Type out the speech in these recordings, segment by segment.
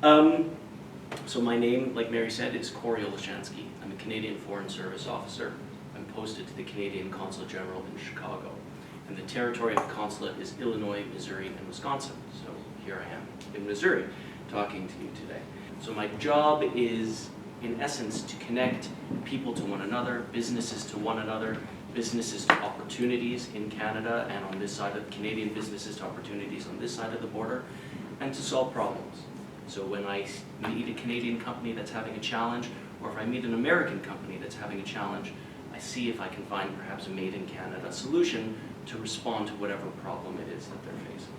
So my name, like Mary said, is Cory Olishansky. I'm a Canadian Foreign Service officer. I'm posted to the Canadian Consul General in Chicago. And the territory of the consulate is Illinois, Missouri, and Wisconsin. So here I am in Missouri talking to you today. So my job is, in essence, to connect people to one another, businesses to one another, businesses to opportunities in Canada and on this side of Canadian businesses to opportunities on this side of the border, and to solve problems. So when I meet a Canadian company that's having a challenge, or if I meet an American company that's having a challenge, I see if I can find perhaps a made-in-Canada solution to respond to whatever problem it is that they're facing.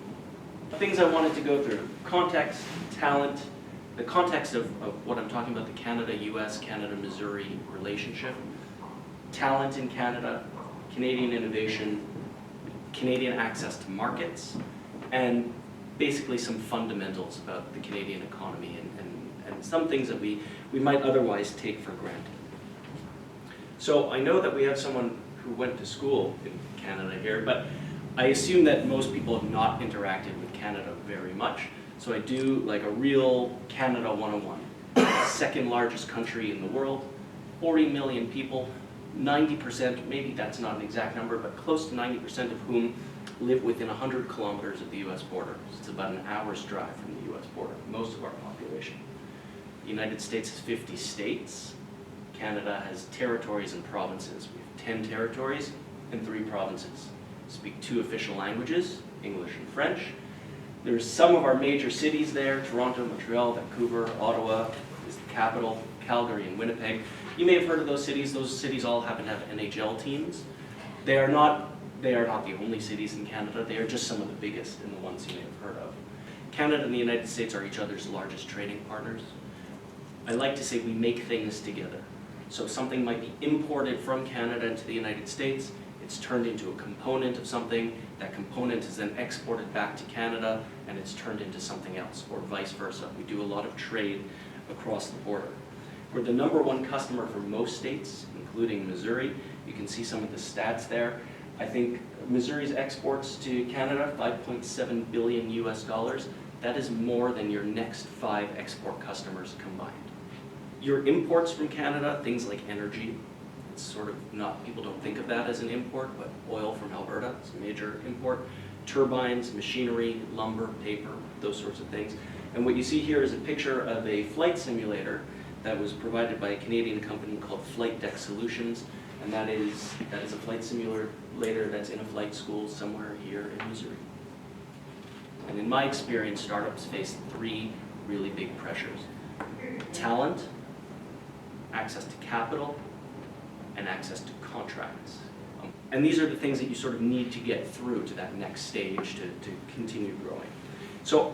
The things I wanted to go through: context, talent, the context of what I'm talking about, the Canada-US, Canada-Missouri relationship, talent in Canada, Canadian innovation, Canadian access to markets, and basically some fundamentals about the Canadian economy and some things that we might otherwise take for granted. So I know that we have someone who went to school in Canada here, but I assume that most people have not interacted with Canada very much. So I do like a real Canada 101. Second largest country in the world, 40 million people, 90%, maybe that's not an exact number, but close to 90% of whom live within 100 kilometers of the US border. So it's about an hour's drive from the US border, most of our population. The United States has 50 states. Canada has territories and provinces. We have 10 territories and 3 provinces. We speak 2 official languages, English and French. There's some of our major cities there: Toronto, Montreal, Vancouver, Ottawa is the capital, Calgary and Winnipeg. You may have heard of those cities. Those cities all happen to have NHL teams. They are not the only cities in Canada. They are just some of the biggest and the ones you may have heard of. Canada and the United States are each other's largest trading partners. I like to say we make things together. So something might be imported from Canada into the United States. It's turned into a component of something. That component is then exported back to Canada, and it's turned into something else, or vice versa. We do a lot of trade across the border. We're the #1 customer for most states, including Missouri. You can see some of the stats there. I think Missouri's exports to Canada, $5.7 billion US. That is more than your next 5 export customers combined. Your imports from Canada, things like energy, it's sort of not, people don't think of that as an import, but oil from Alberta is a major import. Turbines, machinery, lumber, paper, those sorts of things. And what you see here is a picture of a flight simulator that was provided by a Canadian company called Flight Deck Solutions, and that is a flight simulator that's in a flight school somewhere here in Missouri. And in my experience, startups face 3 really big pressures: talent, access to capital, and access to contracts. And these are the things that you sort of need to get through to that next stage to continue growing. So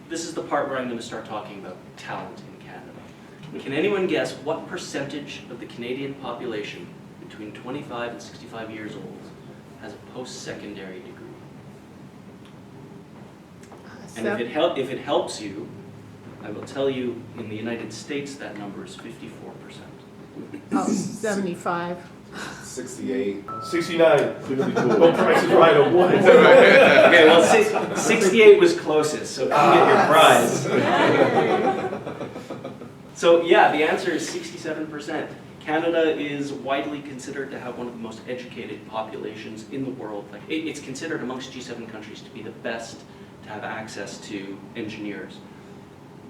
this is the part where I'm going to start talking about talent in Canada. Can anyone guess what percentage of the Canadian population between 25 and 65 years old has a post-secondary degree? And if it helps you, I will tell you, in the United States, that number is 54%. Oh, 75. 68. 69. Well, Price is Right at 1. Okay, well, 68 was closest, so you get your prize. So yeah, the answer is 67%. Canada is widely considered to have one of the most educated populations in the world. Like, it's considered amongst G7 countries to be the best to have access to engineers.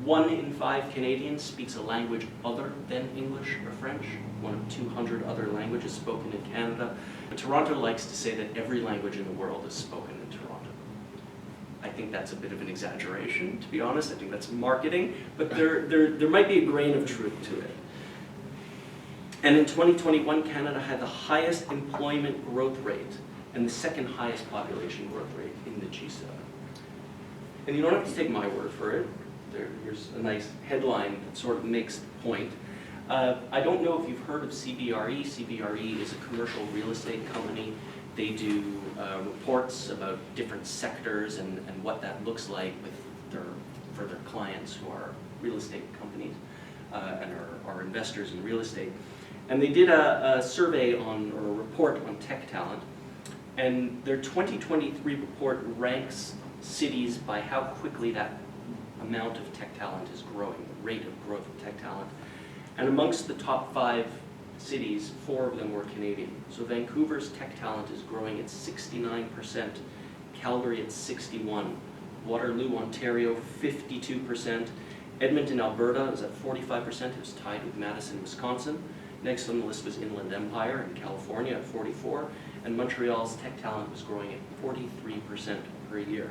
1 in 5 Canadians speaks a language other than English or French, one of 200 other languages spoken in Canada. But Toronto likes to say that every language in the world is spoken in Toronto. I think that's a bit of an exaggeration, to be honest. I think that's marketing, but there might be a grain of truth to it. And in 2021, Canada had the highest employment growth rate and the 2nd highest population growth rate in the G7. And you don't have to take my word for it. Here's a nice headline that sort of makes the point. I don't know if you've heard of CBRE. CBRE is a commercial real estate company. They do reports about different sectors and what that looks like for their clients who are real estate companies and are investors in real estate. And they did a survey or a report on tech talent, and their 2023 report ranks cities by how quickly that amount of tech talent is growing, the rate of growth of tech talent. And amongst the top 5 cities, 4 of them were Canadian. So Vancouver's tech talent is growing at 69%, Calgary at 61%, Waterloo, Ontario, 52%, Edmonton, Alberta is at 45%, it was tied with Madison, Wisconsin. Next on the list was Inland Empire in California at 44%, and Montreal's tech talent was growing at 43% per year.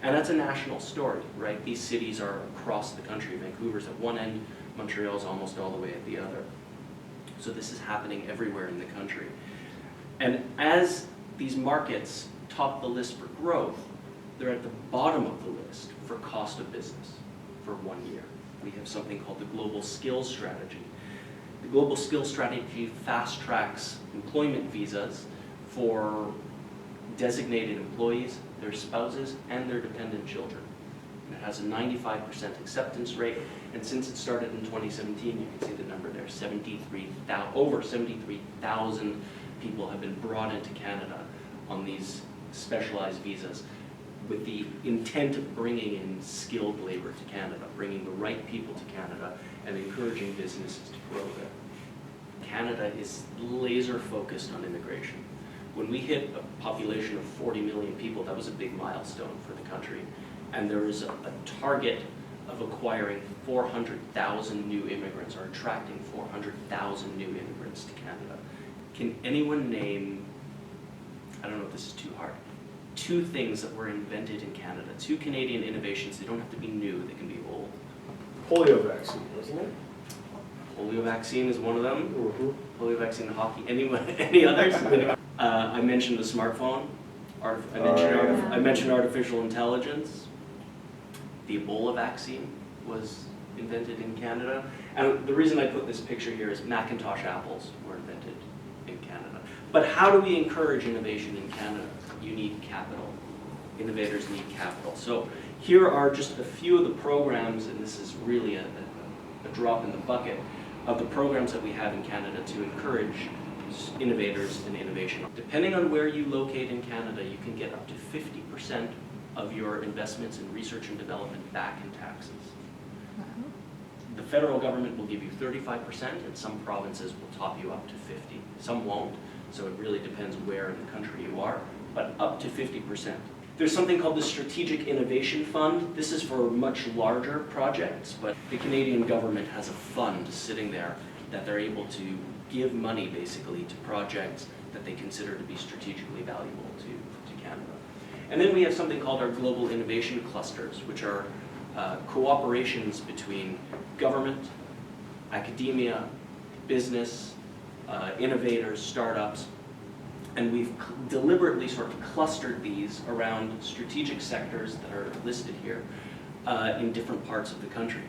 And that's a national story, right? These cities are across the country. Vancouver's at one end, Montreal's almost all the way at the other. So this is happening everywhere in the country. And as these markets top the list for growth, they're at the bottom of the list for cost of business for 1 year. We have something called the Global Skills Strategy. The Global Skills Strategy fast tracks employment visas for designated employees, their spouses, and their dependent children. And it has a 95% acceptance rate, and since it started in 2017, you can see the number there, over 73,000 people have been brought into Canada on these specialized visas with the intent of bringing in skilled labor to Canada, bringing the right people to Canada, and encouraging businesses to grow there. Canada is laser focused on immigration. When we hit a population of 40 million people, that was a big milestone for the country. And there is a target of acquiring 400,000 new immigrants, or attracting 400,000 new immigrants to Canada. Can anyone name, I don't know if this is too hard, 2 things that were invented in Canada, 2 Canadian innovations? They don't have to be new, they can be old. Polio vaccine, wasn't it? Polio vaccine is one of them. Polio vaccine in hockey. Any others? I mentioned the smartphone. I mentioned artificial intelligence. The Ebola vaccine was invented in Canada. And the reason I put this picture here is Macintosh apples were invented in Canada. But how do we encourage innovation in Canada? You need capital. Innovators need capital. So here are just a few of the programs, and this is really a drop in the bucket, of the programs that we have in Canada to encourage innovators and innovation. Depending on where you locate in Canada, you can get up to 50% of your investments in research and development back in taxes. The federal government will give you 35%, and some provinces will top you up to 50%. Some won't, so it really depends where in the country you are, but up to 50%. There's something called the Strategic Innovation Fund. This is for much larger projects, but the Canadian government has a fund sitting there that they're able to give money basically to projects that they consider to be strategically valuable to Canada. And then we have something called our Global Innovation Clusters, which are cooperations between government, academia, business, innovators, startups, and we've deliberately sort of clustered these around strategic sectors that are listed here in different parts of the country.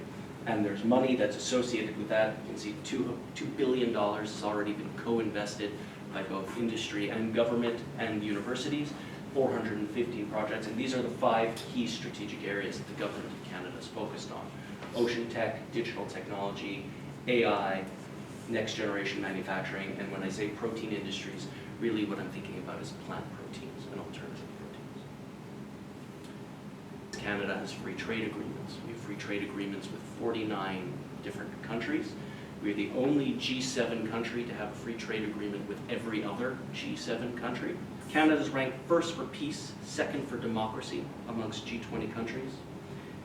And there's money that's associated with that. You can see $2 billion has already been co-invested by both industry and government and universities, 415 projects, and these are the 5 key strategic areas that the government of Canada is focused on. Ocean tech, digital technology, AI, next generation manufacturing, and when I say protein industries, really what I'm thinking about is plant proteins and alternative proteins. Canada has free trade agreements. We have free trade agreements with 49 different countries. We're the only G7 country to have a free trade agreement with every other G7 country. Canada's ranked first for peace, second for democracy amongst G20 countries.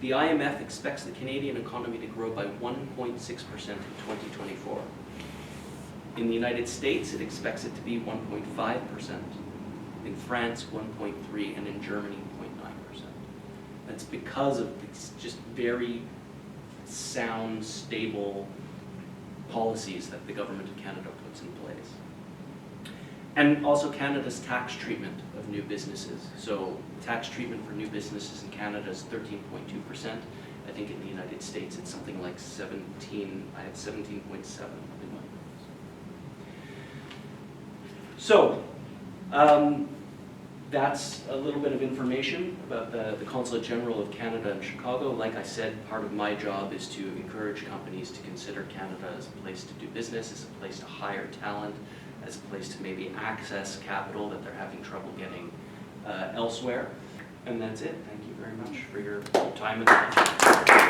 The IMF expects the Canadian economy to grow by 1.6% in 2024. In the United States, it expects it to be 1.5%. In France, 1.3%, and in Germany, 0.9%. That's because of these just very sound, stable policies that the government of Canada puts in place. And also Canada's tax treatment of new businesses. So tax treatment for new businesses in Canada is 13.2%. I think in the United States it's something like 17, I have 17.7 in my notes. So that's a little bit of information about the Consulate General of Canada in Chicago. Like I said, part of my job is to encourage companies to consider Canada as a place to do business, as a place to hire talent, as a place to maybe access capital that they're having trouble getting elsewhere. And that's it. Thank you very much for your time and attention.